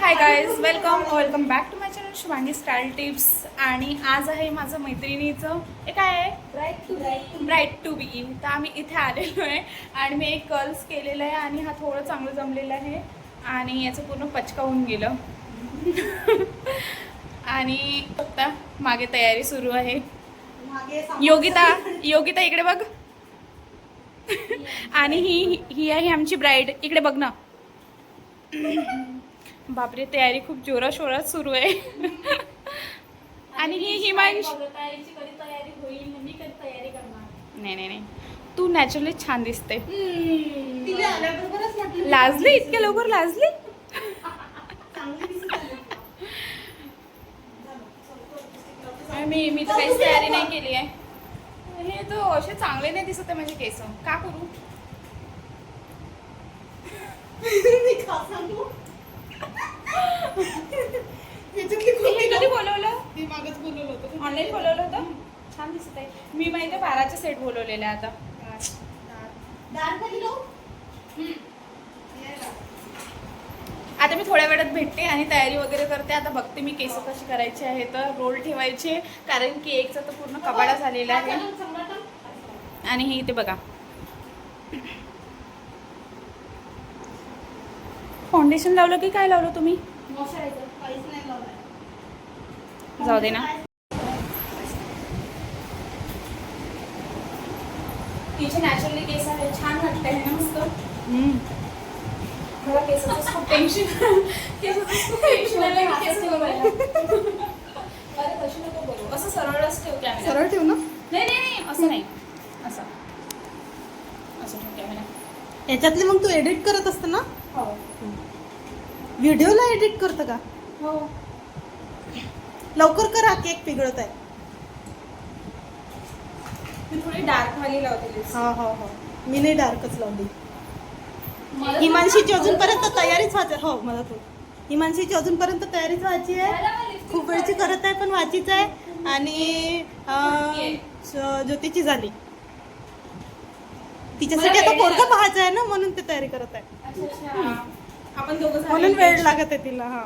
High guys, welcome back to my channel Shubhangi style tips. आणि आज आहे माझं मैत्रिणीचं हे काय आहे ब्राईट टू बी. तर आम्ही इथे आलेलो आहे आणि मी एक कर्ल्स केलेलं आहे आणि हा थोडं चांगलं जमलेलं आहे आणि याचं पूर्ण पचका होऊन गेलं. आणि आता मागे तयारी सुरू आहे. योगिता इकडे बघ. आणि ही आहे आमची ब्राईड. इकडे बघ ना. बापरे, तयारी खूप जोराशोरात सुरू आहे. आणि ही हिमांश. नाही, तू नॅचरली छान दिसते. लाजली, इतक्या लवकर लाजली. मी तर काहीच तयारी नाही केली आहे. हे तो असे चांगले नाही दिसत आहे माझे केस. का करू? कधी बोलवलं? ऑनलाईन बोलवलं होतं. छान दिसत आहे. मी माहिती 12चा सेट बोलवलेला आहे आता. आता मी थोड्या वेळात भेटते आणि तयारी वगैरे करते. आता बघते मी केस कशी करायची आहे. तर रोल ठेवायचे कारण की एकचा तर पूर्ण कबाडा झालेला आहे. आणि हे इथे बघा, फाउंडेशन लावलं की काय लावलं तुम्ही? जाऊ दे ना. तिचे नॅचरली केस आहे, छान वाटत आहे ना. मस्त. मला केसाचं खूप टेन्शन आलं. अरे कशी नको करू, असं सरळच ठेव कॅमेरा. सरळ ठेव ना. नाही असं नाही, असं ठेव कॅमेरा. याच्यातले मग तू एडिट करत असतं ना? हो व्हिडिओला एडिट करतं का? हो. लवकर करा, केक पिघळत आहे. मी थोडी डार्क वाली लावते. हो मी नाही डार्कच लावली. हिमांशीची अजूनपर्यंत तयारीच व्हायची. हो मला थोडी हिमांशीची अजूनपर्यंत तयारीच व्हायची आहे. खूप वेळची करत आहे पण व्हायचीच आहे. आणि ज्योतीची झाली. तिच्यासाठी आता पोरगा पाहायचा आहे ना, म्हणून ते तयारी करत आहे. आपण दोघं म्हणून वेळ लागत आहे तिला. हा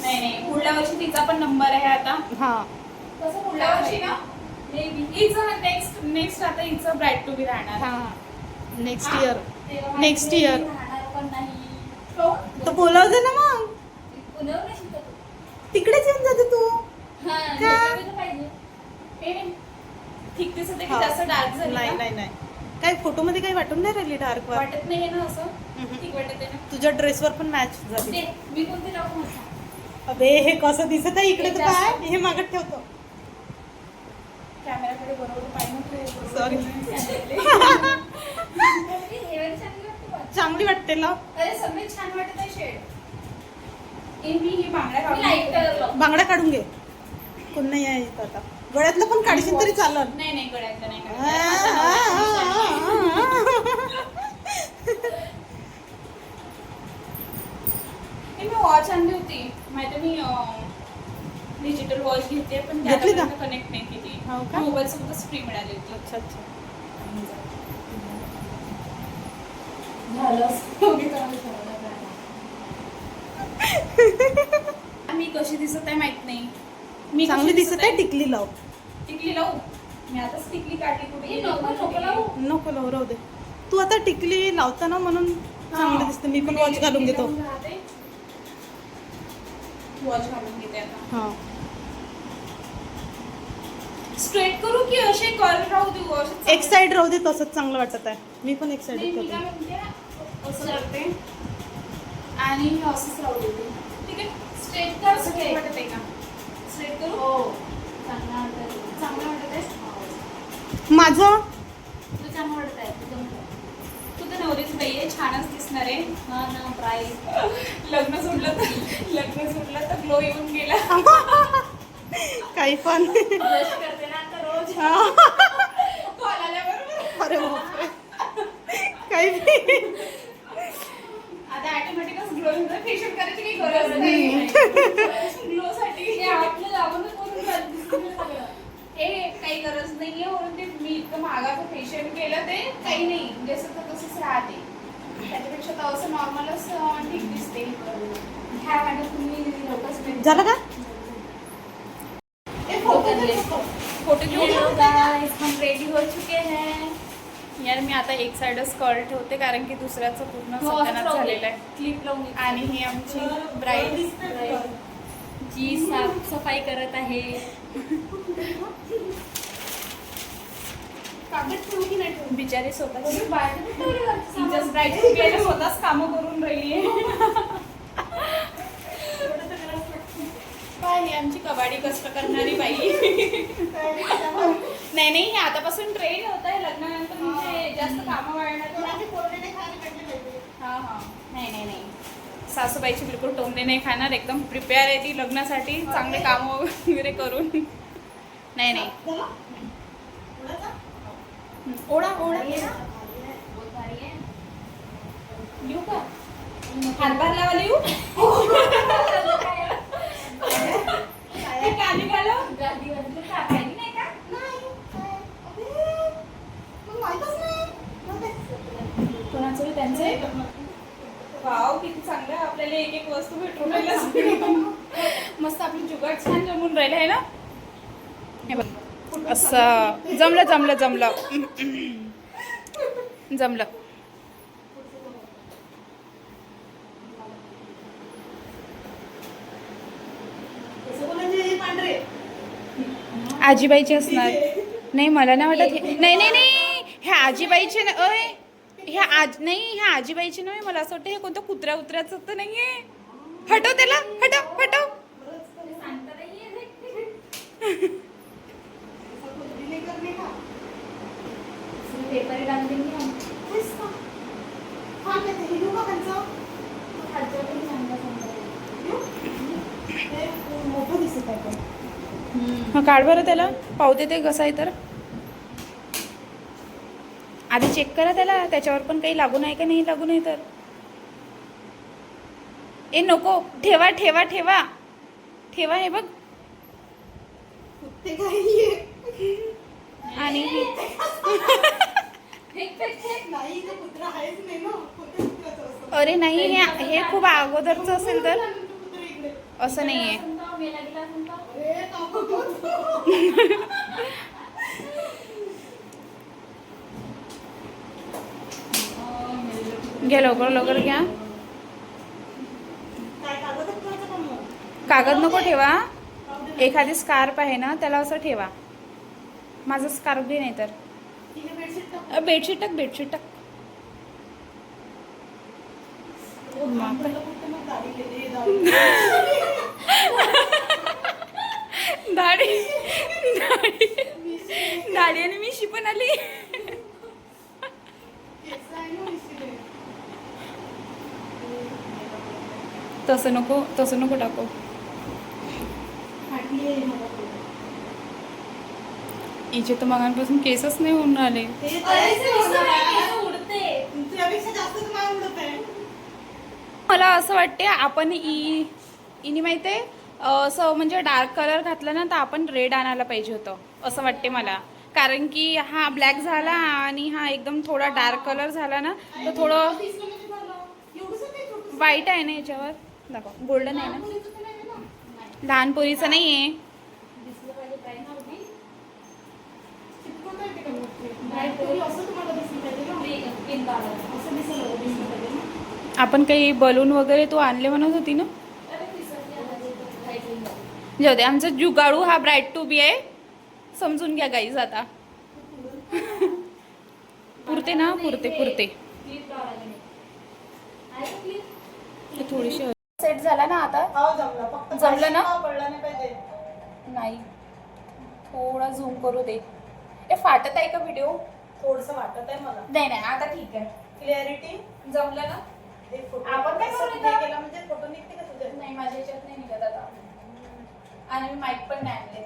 नाही पुढल्या वर्षी तिचा पण नंबर आहे आता. हा कसं पुढल्या वर्षी ना हिचं नेक्स्ट आता हिचं ब्राईट टू बी राहणार. हा नेक्स्ट इयर पण नाही. तर बोलावते ना मग. तिकडेच येऊन जाते तू. ठीक दिसत आहे की जास्त डार्क झाली? नाही काय फोटो मध्ये काही वाटून नाही राहिली डार्क वाटत नाही ना असं. ठीक वाटत आहे ना. तुझ्या ड्रेसवर पण मॅच झाली. मी कोणते टाकू? अबे हे कसं दिसत आहे इकडे. तर काय हे मागत ठेवतो. कॅमेराकडे बरोबर पाहिजे. सॉरी. चांगली वाटते ना. अरे सगळे छान वाटत आहे शेड. मी ही बांगडा काढून घे. कोण नाही आहे इथं आता. गळ्यातलं पण काढशील तरी चालल. नाही गळ्यातलं नाही. मी वॉच आणली होती माहिती. मी डिजिटल वॉच घेते पण त्याला कनेक्ट नाही केली. मोबाईल सोबतच फ्री मिळाली होती. अच्छा मी कशी दिसत आहे माहित नाही. मी चांगली दिसत आहे. टिकली लाव. टिकली लावू? मी आताच टिकली काढली. कुठे नको लावू, राहू दे. तू आता टिकली लावता म्हणून चांगली दिसते. मी पण वॉच घालून घेतो. वॉच घालून घेते आता. हा स्ट्रेट करू की असे कर्ल राहू देऊ? एक साइड राहू दे, तसंच चांगलं वाटत आहे. मी पण एक साइड करते. असं करते आणि असंच राहू देते. ठीक आहे. स्ट्रेट कर. असं ठीक वाटत आहे का? स्ट्रेट करू? हो. चांगलं वाटत आहे. माझं तू चांगलं वाटत आहे. तू तर नवरीच बाई आहे, छानच दिसणार आहे. हा ना. प्राईस लग्न सोडलं तर ग्लो येऊन गेला. काही पण ब्रश करते ना आता रोज. कॉल आल्याबरोबर. अरे बापरे. काही आता ऑटोमॅटिकच ग्लो होतं. फेशियल करायची काही गरज नाही. ग्लो साठी आपलं लावूनच काही गरज नाहीये. म्हणून ते मी इतकं महागाचं फेशियल केलं ते काही नाही. जसं तर तसंच राहते. असं नॉर्मलच ठीक दिसते. ह्या गाड्या तुम्ही लोकच झालं का? फोटो घेऊन गाइस हम रेडी हो चुके हैं. यार मी आता एक साइडच स्कर्ट ठेवते कारण की दुसऱ्याचं पूर्ण सत्यानाश झालेलं आहे. क्लिप लावून आणि ही आमची ब्राईड जी साफसफाई करत आहे. बिचारी स्वतःची तिच्याच ब्राईड टू स्वतःच कामं करून राहिली आहे. काय नाही आमची कबाडी कष्ट करणारी बाई. नाही नाही हे आतापासून ट्रेन होत आहे लग्नानंतर म्हणजे जास्त कामं वाढणार. हां हां नाही नाही नाही सासूबाईची बिलकुल टोमणे नाही खाणार. एकदम प्रिपेअर आहे ती लग्नासाठी चांगले कामं वगैरे करून. नाही नाही ओढा ओढा येऊ का हातभार लावायला येऊ. गाली घालो नाही का कोणाचं त्यांचं. वाव किती चांगलं आपल्याला एक एक वस्तू भेटून राहिल्या. मस्त आपली जुगाड छान जमून राहिलं आहे ना. हे बघ असं जमलं जमलं जमलं जमलं. आजीबाईचे असणार. नाही मला नाही वाटत नाही नाही नाही ह्या आजीबाईचे अय ह्या नाही ह्या आजीबाईचे नाही. मला असं वाटतं हे कोणतं कुत्र्या उतऱ्याचं तर नाहीये. हटव त्याला हटव हटव. पेपर डाल देंगे हम. मग काढ बरं त्याला पाहू दे कसं आहे तर. आधी चेक करा त्याला त्याच्यावर पण काही लागू नाही का नाही लागू नाही तर. ए नको ठेवा ठेवा ठेवा ठेवा. हे बघ आणि अरे नाही हे खूप अगोदरचं असेल तर असं नाही आहे. घ्या लवकर लवकर घ्या. कागद नको ठेवा. एखादी स्कार्फ आहे ना त्याला असं ठेवा. माझं स्कार्फ घे नाही तर बेडशीट टाक बेडशीट टाक. दाढी दाढी आणि मिशी पण आली. तसं नको टाकू. हिचे तर मगांपासून केसच नाही होऊन राहिले. मला असं वाटते आपण इनी माहिती आहे असं म्हणजे डार्क कलर घातला ना तर आपण रेड आणायला पाहिजे होतं असं वाटते मला. कारण की हा ब्लॅक झाला आणि हा एकदम थोडा डार्क कलर झाला ना तर थोडं व्हाईट आहे ना याच्यावर. दाखव गोल्डन आहे ना. लहान पोरीचं नाही आहे. आपण काही बलून वगैरे तो आणले म्हणत होती ना. जाऊ दे आमचा जुगाडू हा ब्राईड टू बी आहे. समजून घ्या गाईज आता. पुरते ना पुरते थोडीशी सेट झाला ना आता. जमलं ना. नाही थोडा झूम करू दे. ए फाटत आहे का व्हिडिओ. थोडस वाटत आहे मला. नाही नाही आता ठीक आहे. क्लॅरिटी जमलं ना. आपण काय केलं म्हणजे फोटो निघते का तुझ्या. नाही माझ्या ह्याच्यात नाही निघत आता. आणि मी माईक पण नाही आणले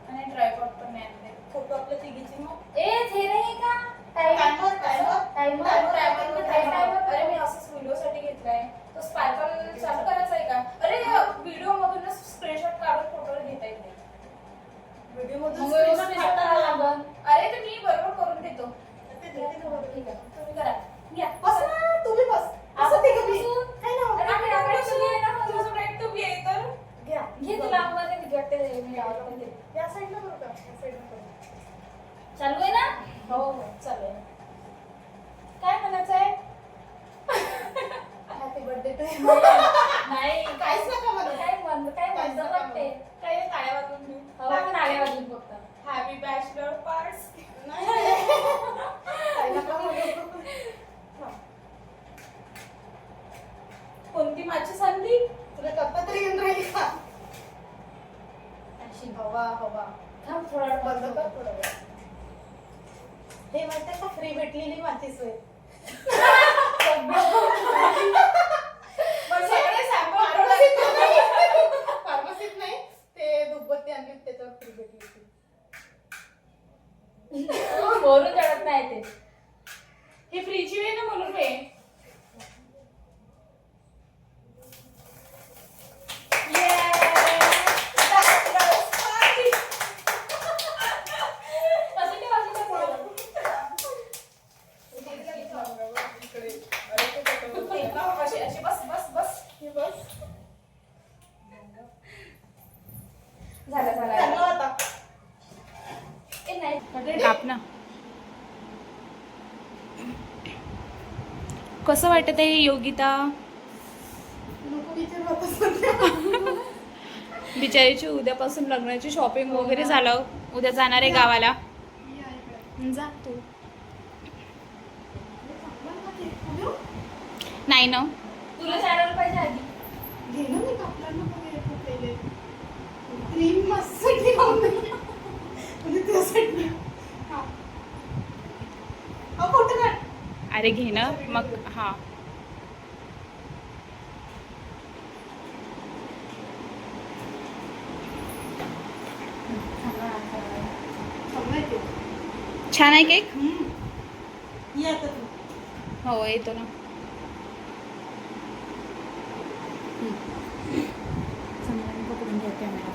आणि ट्रायपॉड पण नाही आणले. फोटो आपल्या तिघीची मग अरे मी असंच व्हिडिओसाठी घेतलाय. तो स्पार्कल चालू करायचा आहे का. अरे व्हिडिओ मधूनच स्क्रीनशॉट काढून फोटो घेता येते. व्हिडिओ मधून अरे तर मी बरोबर करून देतो. ठीक आहे तुम्ही करा. घ्या. चालेल. काय म्हणायचं आहे? हॅपी बर्थडे टू नाही काहीच नका म्हणू. काय म्हणतो पण ते काय टाळ्या वाजवून मी. हवा टाळ्या वाजून फक्त. Happy bachelor parts. काही नका म्हणू. कोणती माझी संधी? तुला कप्पा तरी घेऊन राहिली का? अशी हवा हवा थांब थोडा वेळ बंद कर थोडा वेळ. हे माहितीये का फ्री भेटलेली माचीस होय. पण सगळे sample फार्मसीत नाही ते दुबत्ती आणली त्याच्यावर फ्री भेटली होती. बोलून जळत नाही ते. हे फ्रीची वेळ ना म्हणून हे. चांगला होता. आप ना कसं वाटत आहे योगिता? नको विचारू आता सध्या. बिचारीची उद्यापासून लग्नाची शॉपिंग वगैरे झालं. उद्या जाणार आहे गावाला. जा तू. नाही ना तुला जायला पाहिजे आधी. घे ना मी कापला नको घे पहिले. क्रीम मस्त लावून दे. म्हणजे त्यासाठी. हा. फोटो काढ. अरे घे ना मग. हा छान आहे केक. ये आता तू. हो येतो ना. पकडून घ्या कॅमेरा.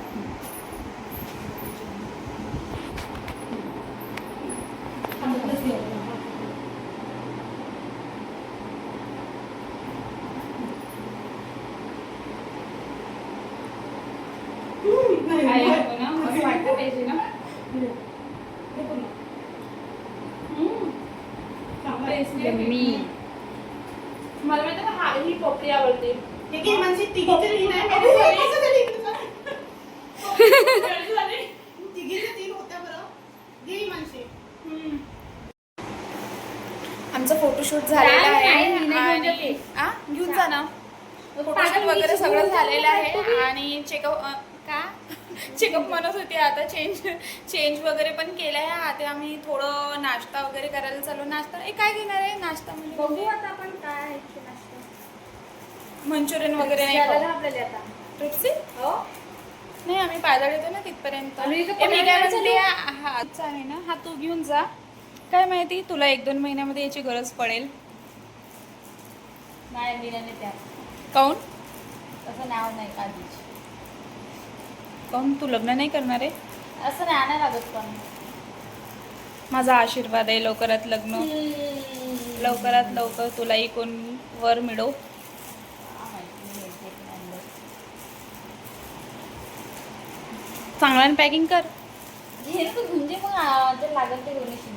नाही. असं वाटतं पाहिजे ना. मी मला माहिती का ही पोपटी आवडते. हे घे म्हणजे तिघीचे तीन आहे. कसं झाली? तिघीचे तीन होत्या बरं. घे मानसी. आमचा फोटोशूट झालेला नाही, मी नाही आहे घेऊन आणि जाते. घेऊन जा ना. फोटोशूट वगैरे सगळं झालेलं आहे आणि चेकअप म्हणत होती आता चेंज वगैरे पण केलं आहे. आता आम्ही थोडं नाश्ता वगैरे करायला चालू. नाश्ता काय घेणार आहे नाश्ता बघू म्हणजे आता आपण काय आहे ते नाश्ता. मंचुरियन वगैरे नाही यायला खाऊ. ना आपल्याला आता. ट्रिप्सी हो नाही आम्ही पायदळ येतो ना तिथपर्यंत. आणि इथं ए, मी काय पकडलं म्हणते हाच आहे ना. हा तू घेऊन जा. काय माहिती तुला 1-2 महिन्यामध्ये याची गरज पडेल. नाही मी नाही त्या काऊन असं नाव नाही आधीच. काऊन तू लग्न नाही करणार आहे? असं नाही आणायला लागत पण. माझा आशीर्वाद आहे लवकरात लग्न. लवकरात लवकर तुलाही कोण वर मिळो. चांगल्याने पॅकिंग कर. घे ना तू घेऊन जे मग जर लागेल ते घेऊन येशील.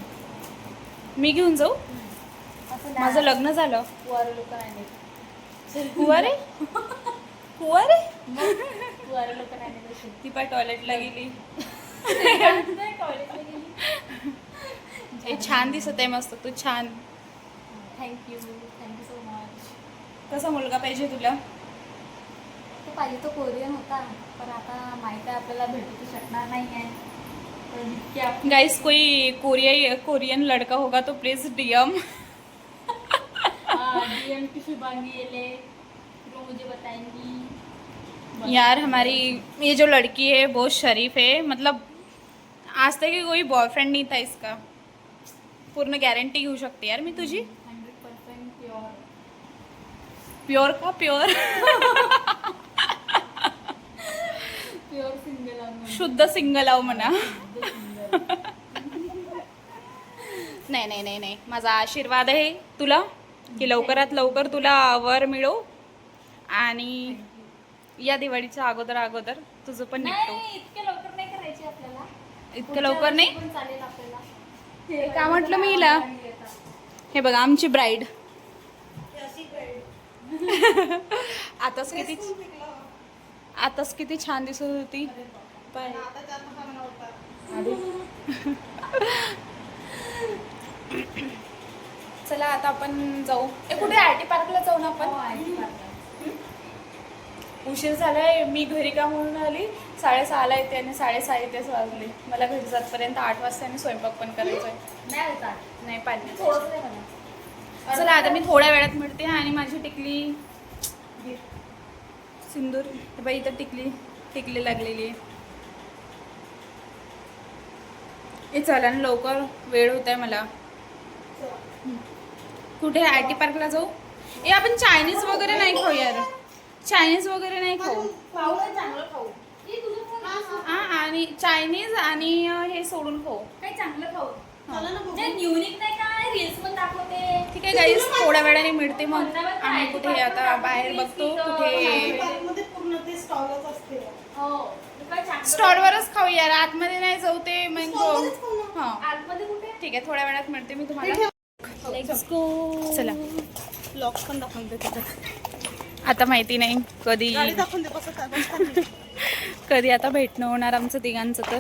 मी घेऊन जाऊ. असं नाही. माझं लग्न झालं. वारे लोक नाही. हुआ रे हुआ रे. वारे लोक नाही देत. ती पण टॉयलेटला गेली. कॉलेजला गेली. हे छान दिसत आहे मस्त. तू छान. Thank you so much. कसा मुलगा पाहिजे तुला? तो पाहिजे तो कोरियन होता पण आता माहिती आहे आपल्याला भेटू तर शकणार नाही आहे. तर इतके आपण गाइस कोई कोरियन लड़का होगा तो प्लीज डीएम. डीएम की शुभांगी ये ले वो मुझे बताएंगी. यार हमारी ये जो लड़की है बहुत शरीफ है. मतलब आज तक कोई बॉयफ्रेंड नहीं था इसका. पूर्ण गॅरंटी घेऊ शकते यार मी तुझी. 100% प्योर. प्योर का प्योर. प्योर सिंगल आहे. शुद्ध सिंगल आहो म्हणा. नाही नाही नाही नाही माझा आशीर्वाद आहे तुला की लवकरात लवकर तुला वर मिळो आणि या दिवाळीच्या अगोदर तुझं पण निघतो. नाही इतके लवकर नाही करायचे आपल्याला. इतकं लवकर नाही. पण चालेल आपल्याला. काय म्हटलं मी हिला? हे बघा आमची ब्राईड. आताच किती छान दिसत होती. चला आता आपण जाऊ. कुठे आर टी पार्कला जाऊ ना आपण. उशीर झालाय. मी घरी का म्हणून आली 6:30ला येते आणि 6:30 इथेच वाजले. मला घरी जातपर्यंत 8 वाजता आणि स्वयंपाक पण करायचा आहे. नाही पाणी. चला आता मी थोड्या वेळात मिळते. आणि माझी टिकली सिंदूर बाई इथं टिकली लागलेली आहे. हे चला ना लवकर, वेळ होत आहे मला. कुठे आय टी पार्कला जाऊ? ए आपण चायनीज वगैरे नाही खाऊ यार. चायनीज वगैरे नाही खाऊ. चांगलं खाऊ. हा आणि चायनीज आणि हे सोडून खाऊ. काही चांगलं खाऊ. युनिक नाही काय रील्स पण दाखवते. ठीक आहे गाईस, थोड्या वेळाने मिळते मग. आम्ही कुठे आता बाहेर बघतो कुठे. स्टॉलवरच खाऊ यार, आतमध्ये नाही जाऊ. ते मग हा आतमध्ये कुठे? ठीक आहे, थोड्या वेळात मिळते मी तुम्हाला. चला लॉक पण दाखवून दे तिथं. आता माहिती नाही कधी गाडी दाखवून दे कसं काय बसतात. कधी आता भेटणं होणार आमचं तिघांचं तर.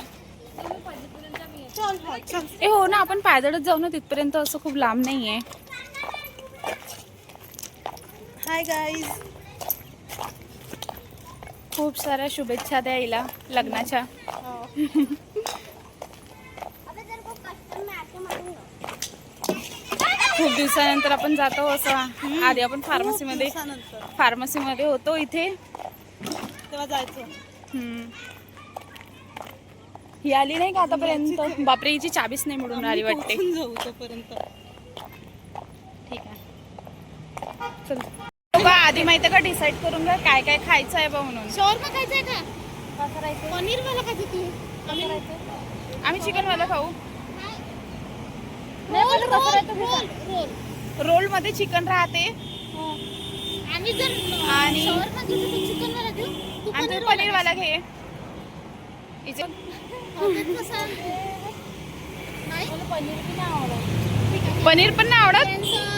चल हा, चल. ए हो ना, आपण पायदळच जाऊ ना तिथपर्यंत. असं खूप लांब नाहीये. Hi guys. खूप साऱ्या शुभेच्छा द्या हिला लग्नाच्या. खूप दिवसानंतर आपण जातो असं. आधी आपण फार्मसीमध्ये होतो इथे, तेव्हा जायचं. ही आली नाही का आतापर्यंत? बापरे, हिची चाबीच नाही मिळून आली वाटते. आपण जाऊ तोपर्यंत. ठीक आहे चल. बघा आधी माहिती का डिसाईड करून घ्या काय काय खायचं आहे बा म्हणून. शॉर्मा खायचंय का? पनीर वाला खायचं तू? आम्ही चिकनवाला खाऊ. रोल मध्ये चिकन राहते आम्ही जर आणि शॉर्मा घेतो तर चिकन वाला घेऊ. तू आणि पनीर तू पनीरवाला घे. पनीर पण नाही आवडत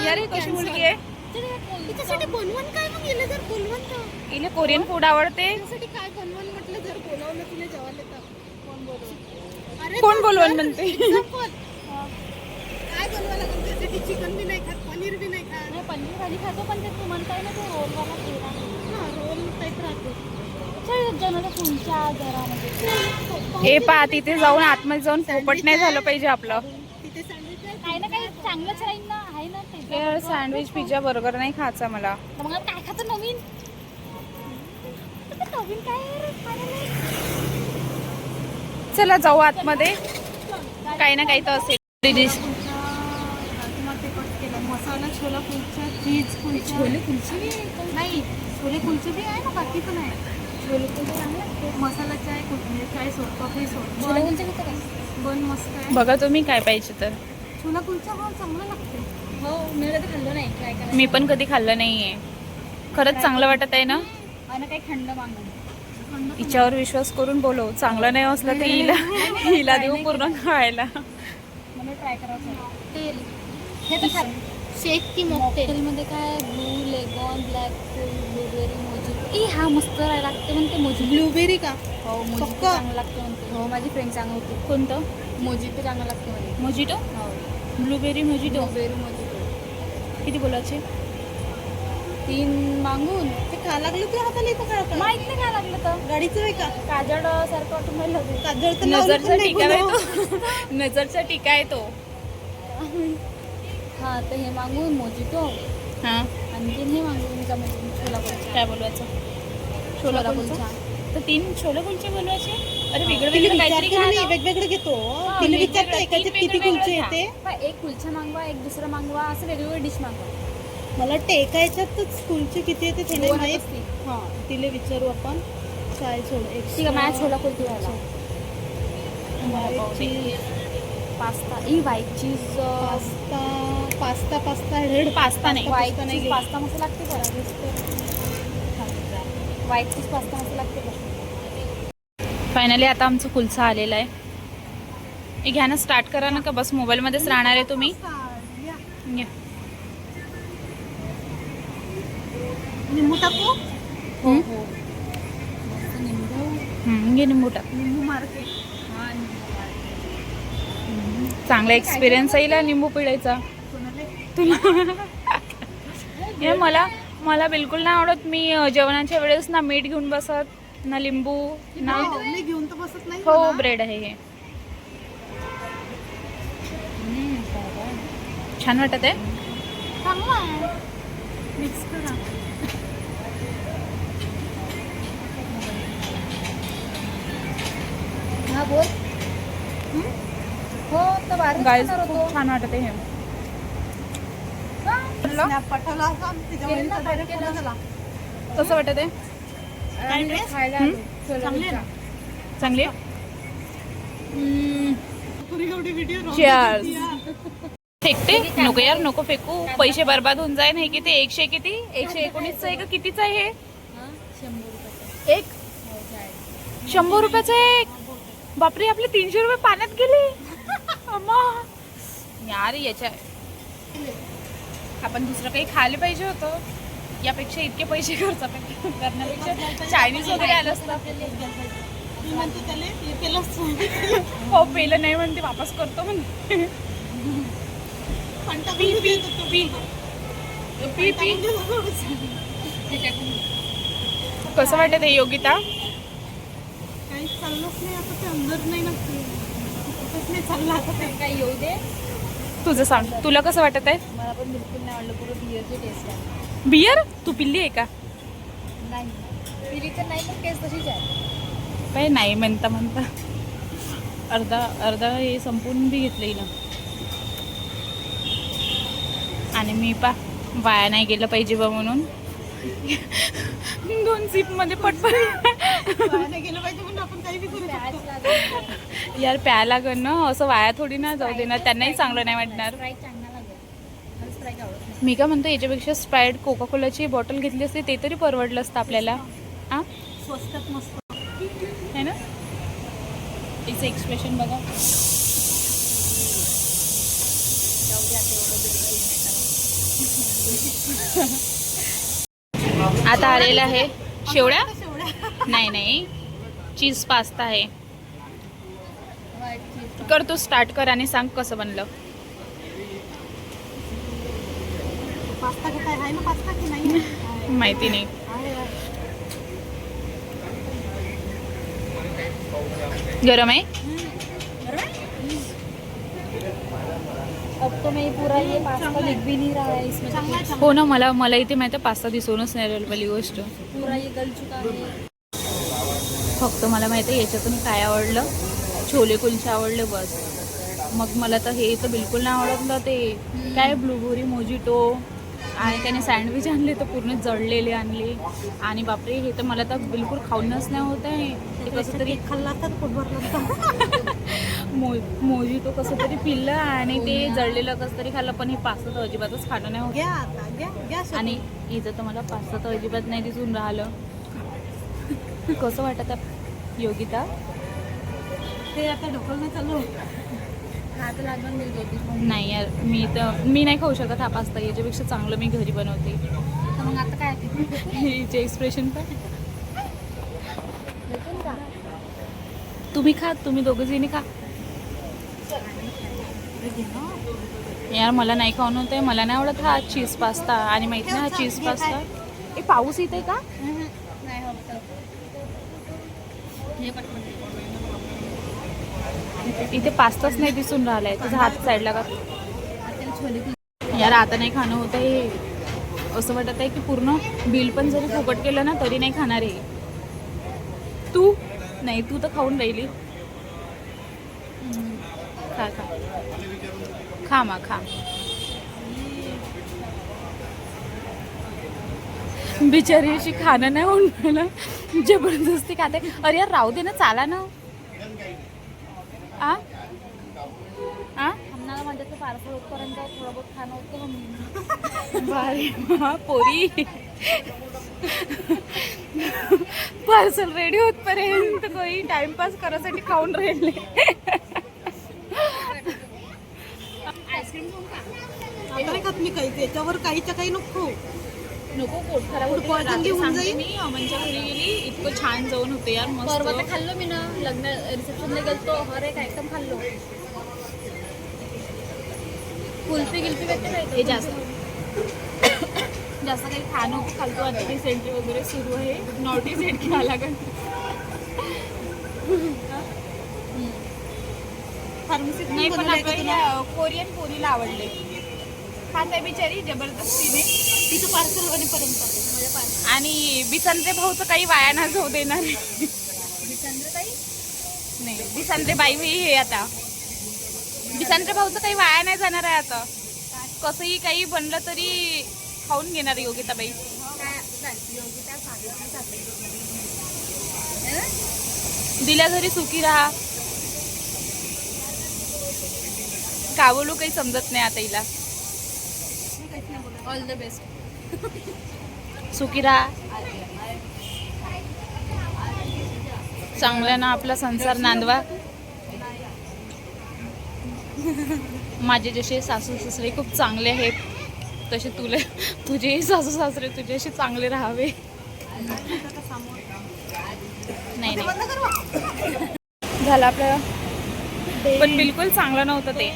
यार. ही कशी मुलगी आहे? तिच्यासाठी बनवून काय मग गेलं जर बोलवून तर? हिला कोरियन फूड आवडते. त्यासाठी काय बनवून म्हटलं जर बोलावलं तुला जेवायला तर कोण बोलवून? अरे कोण बोलवून म्हणते? example. काय बनवायला लागेल त्यासाठी? चिकन बी नाही खात, पनीर बी नाही खात. पनीर वाली खातो पण ते तू म्हणताय ना ते रोलवाला केला. हा, रोल टाईप राहते. जनरल तुमच्या घरामध्ये हे पहा तिथे जाऊन आतमध्ये जाऊन पोपट नाही झालं पाहिजे आपलं. तिथे सँडविच आहे. काही ना काही चांगलंच राहील ना. आहे ना ते. सँडविच पिझ्झा बर्गर नाही खायचा मला. तर मग काय खातं नवीन? नवीन काय चला जाऊ आतमध्ये. काही ना काही तर असेल. मसाला छोला कुलचा, चीज कुलचा. छोले कुलचे नाही, छोले कुलचे बी आहे ना, बाकी पण आहे. छोले कुलचे चांगले लागते. मसाला चाय, कोथिंबीर चाय सोड, कॉफी सोड. छोले कुलचे कसं काय? बन मस्त आहे. बघा तुम्ही काय पाहिजे तर. छोला कुलचा हा चांगला लागते. हो, मी कधी खाल्लं नाही. ट्राय करायचं. मी पण कधी खाल्लं नाहीये. खरंच चांगलं वाटत आहे ना? आणि काही थंड मागून. हिच्यावर विश्वास करून बोलव. चांगलं नाही असलं तर हिला देऊ पूर्ण खायला. मला ट्राय करायचं. तेल हे तर खा. शेक की मॉकटेल. मध्ये काय ब्लू लेगॉन, ब्लॅक ब्लूबेरी, मोजिटो. हा मस्त लागते म्हणते मोजिटो. ब्लूबेरी का? हो, मोजिटो पक्का? चांगलं लागते म्हणते. हो, माझी फ्रेंड सांगत होती. कोणतं? मोजिटो चांगलं लागते म्हणे. मोजिटो? हो, ब्लूबेरी मोजिटो. Blueberry mojito. किती बोलायचे? 3 मागून. ते खा लागलं तुझ्या हाताला इथं काय होतं? माहित नाही काय लागलं तर. गाडीचं आहे का? काजळ सारखं वाटून राहिलं ते. काजळ तर लावलं नजरचा पण नाही टीका आहे कोणावर. तो. नजरचा टीका आहे तो. हा, तर हे मागून मोजिटो. हा आणखीन हे मागून का म्हणजे छोला कुलचा. काय बोलवायचं? छोला छोला कुलचा. कुलचा. तर 3 छोले कुलचे बोलवायचे. अरे वेगळं तिला वेगळं काहीतरी विचारते खा ना, ना. वेगवेगळं घेतो. हा, तिला वेगवेगळं. विचारते एकाचे 3 किती वेगवेगळं कुलचे खा. येते. एक कुलचा मागवा, एक दुसरं मागवा, असं वेगवेगळे डिश मागवा. मला वाटतं एका याच्यातच कुलचे किती येते ते नाही दोन माहीत. असतील. हा, तिला विचारू आपण. चाय सोड एक. ठीक आहे, माझ्या छोला कुलचा व्हायला. पास्ता ही व्हाईट चीज. पास्ता रेड पास्ता नाही. व्हाईट पास्ता नाही चीज घे. पास्ता मसाला लागते व्हाईट चीज पास्ता मसाला लागते बघ. फायनली आता आमचं कुलचा आलेला आहे. हे घ्या ना, स्टार्ट करा ना, का बस मोबाईलमध्येच राहणार आहे तुम्ही? घ्या. लिंबू टाकू? हम्म. मस्त निंबू. घे निंबू टाक. लिंबू मारते. हा, चांगला एक्सपिरियन्स येईल हा निंबू पिळायचा कोणाला? तुला. हे मला बिलकुल नाही आवडत. मी जेवणाच्या वेळेस ना मीठ घेऊन बसत ना लिंबू ना. हो, मी घेऊन तर बसत नाही हो, मला. ब्रेड आहे हे. छान वाटत आहे. चांगलं आहे. मिक्स करा. हा बोल. हो तर बाहेर गाईज खूप छान वाटत आहे हे. स्नॅप पाठवला होता आणि त्याच्यामध्ये केलं ना, तर direct केलं. फोटो झाला. कसं वाटत आहे? काय रे? खायला हम्म? आलो. चांगली आहे ना? चांगली आहे? पुरी एवढी व्हिडिओ Cheers. फेकते नको यार, नको फेकू. पैसे बर्बाद होऊन जाय. नाही किती 100 किती 119 आहे का कितीचं आहे हे? हा, 100 रुपये. एक 100 रुपयाचं एक. बापरे, आपले 300 रुपये पाण्यात गेले. अम्मा यार, याच्या आपण दुसरं काही खायला पाहिजे होतं. यापेक्षा इतके पैसे खर्च करण्यापेक्षा चायनीज वगैरे आलं असतं. मी म्हणते त्याला हे केलंच. हो, पेलं नाही म्हणते, वापस करतो म्हणते. पण टाकून देत होतो. P P. कसं वाटत आहे योगिता? काहीच चाललंच नाही आता. ते अंदर नाही ना. कुठंच नाही चाललं आता ते. काय येऊ दे. तुझं सांग, तुला कसं वाटत आहे? मला पण बिलकुल नाही आवडलं. पुरं बिअरची टेस्ट आहे. बियर तू पिल्ली आहे का? नाही पिली तर नाही, पण टेस्ट तशीच आहे. काय नाही म्हणता अर्धा हे संपून बी घेतलंय ना. आणि मी वाया नाही गेलं पाहिजे बा म्हणून 2 सिप मध्ये पटपट. नाही गेलं पाहिजे म्हणून आपण काही बी करू शकतो. यार प्यायला लागेल ना, असं वाया थोडी ना जाऊ दे ना. त्यांनाही चांगलं नाही वाटणार. स्प्राईट चांगला लागेल. मला स्प्राईट आवडत नाही. मी काय म्हणतो, याच्यापेक्षा स्प्राईट कोका कोलाची बॉटल घेतली असते ते तरी परवडलं असतं आपल्याला. हा, स्वस्तात मस्त. है ना? तिचं एक्सप्रेशन बघा. जाऊ दे आता, एवढं बिलकुल नाही करावं. आता आलेलं आहे शेवड्या. शेवड्या. नाही, चीज पास्ता आहे. व्हाईट चीज. कर तू, स्टार्ट कर आणि सांग कसं बनलं. पास्ता का काय आहे ना? पास्ता की नाही आहे? माहिती नाही. आहे. गरम आहे. अब तो मैं पूरा ये पास्ता दिख भी नहीं रहा है इसमें. चांगला आहे, हो ना, मला इथे माहिती आहे पास्ता दिसूनच नाही राहिली पहिली गोष्ट. पूरा ये गल चुका है. फक्त मला माहिती आहे याच्यातून काय आवडलं, छोले कुलचे आवडले बस. मग मला तर हे तर बिलकुल नाही आवडलं. ते काय ब्लूबेरी मोजिटो आणि त्याने सँडविच आणले तर पूर्ण जळलेले आणले. आणि बापरे, हे तर मला तर बिलकुल खाऊनच नाही होत आहे. ते कसं तरी खाल्ला तर पोट भरलं. मोजिटो कसं तरी पिल्लं आणि ते जळलेलं कसं तरी खाल्लं. पण हे पास्ता तर अजिबातच खाणं नाही होत. घ्या आता, घ्या. आणि इथं तर मला पास्ता तर अजिबात नाही दिसून राहिलं. कसं वाटत आहे योगिता? ते आता ढोकळणं चालू. हात लागून मिल गई. नाही यार, मी नाही खाऊ शकत हा पास्ता. याच्यापेक्षा चांगलं मी घरी बनवते. तर मग आता काय हिचे एक्सप्रेशन काय. भेटून का? तुम्ही खा, तुम्ही दोघं जणी खा. यार मला नाही खाऊन होते. मला नाही आवडत हा चीज पास्ता. आणि माहिती ना हा चीज पास्ता. ए, पाऊस येते का? नाही होत. हे पटकन. इथे पास्ताच नाही दिसून राहिलाय. तुझा हात साईडला का? आता छोले कुलचे. यार आता नाही खाणं होत आहे. असं वाटत आहे की पूर्ण बिल पण जरी फुकट केलं ना तरी नाही खाणार आहे. तू नाही, तू तर खाऊन राहिली. खा मग खा. बिचारी अशी खाणं नाही होऊन राहिलं, जबरदस्ती खाते. अरे यार राहू दे ना, चाला ना. आ आम्हाला माझ्याचं पार्सल होतपर्यंत थोडं बहुत खाणं होतं. बाई पोरी, पार्सल रेडी होतपर्यंत काही टाइमपास करायसाठी खाऊन राहिले. नाही खात मी काही, त्याच्यावर काहीच्या काही नको. नको, पोट खराब होते. पोट रात्री घेऊन सांगते जाईल. मी अमनच्या घरी गेली, इतकं छान जेवण होते यार, परवा तर मस्त. खाल्लो मी ना, लग्न रिसेप्शनला गेलतो, हर एक आयटम खाल्लो. कुल्फी गिल्फी भेटते काय हे जास्त जास्त काही खा नको खालतो. आता रिसेंटली वगैरे सुरू आहे, नॉटी सेट घ्यावं लागेल. फार्मसीत नाही पण बनवलंय का आपल्या तुला? या कोरियन पोरीला आवडले. खात आहे बिचारी जबरदस्तीने. तिचं पार्सल आणेपर्यंत. आणि बिसंद्रे भाऊचं काही वाया ना जाऊ देणार नाही. बिसंद्रे बाई हे आता बिसंद्रे भाऊचं काही वाया नाही जाणार आहे आता. कसंही काही बनलं तरी खाऊन घेणार योगिताबाई. दिल्या घरी सुखी राहा. का बोलू काही समजत नाही आता हिला. All the best. सुखी राहा, चांगल्यानं आपला संसार नांदवा. माझे जसे सासू सासरे खूप चांगले आहेत, तसे तुझेही सासू सासरे तुझ्याशी चांगले राहावे. नाही नाही झालं आपलं, पण बिलकुल चांगलं नव्हतं ते.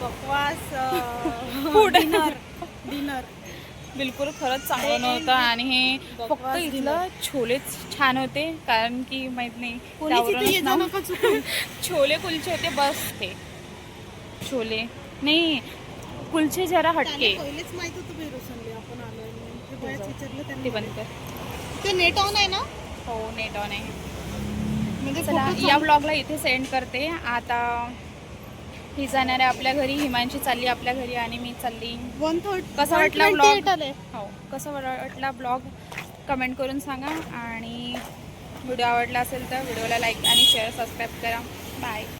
बकवास फूड डिनर बिलकुल खरंच चांगलं नव्हतं. आणि हे फक्त इथलं छोलेच छान होते, कारण की माहित नाही त्यावरूनच नाव. छोले कुलचे होते बस. ते छोले नाही, कुलचे जरा हटके. पहिलेच माहित होतं बेरोसनली आपण आलोय म्हणून. ते बऱ्याच विचारलं ते त्यांनी. बंद कर. ते नेट ऑन आहे ना, हो नेट ऑन आहे. म्हणजे चला photo या ब्लॉगला इथे सेंड करते. आता ही जाणार आहे आपल्या घरी, हिमांशी चालली आपल्या घरी आणि मी चालली. 130 कसा वाटला ब्लॉग? 128 आले. हो कसा वाटला ब्लॉग कमेंट करून सांगा. आणि व्हिडिओ आवडला असेल तर व्हिडिओला लाईक आणि शेअर सबस्क्राईब करा. बाय.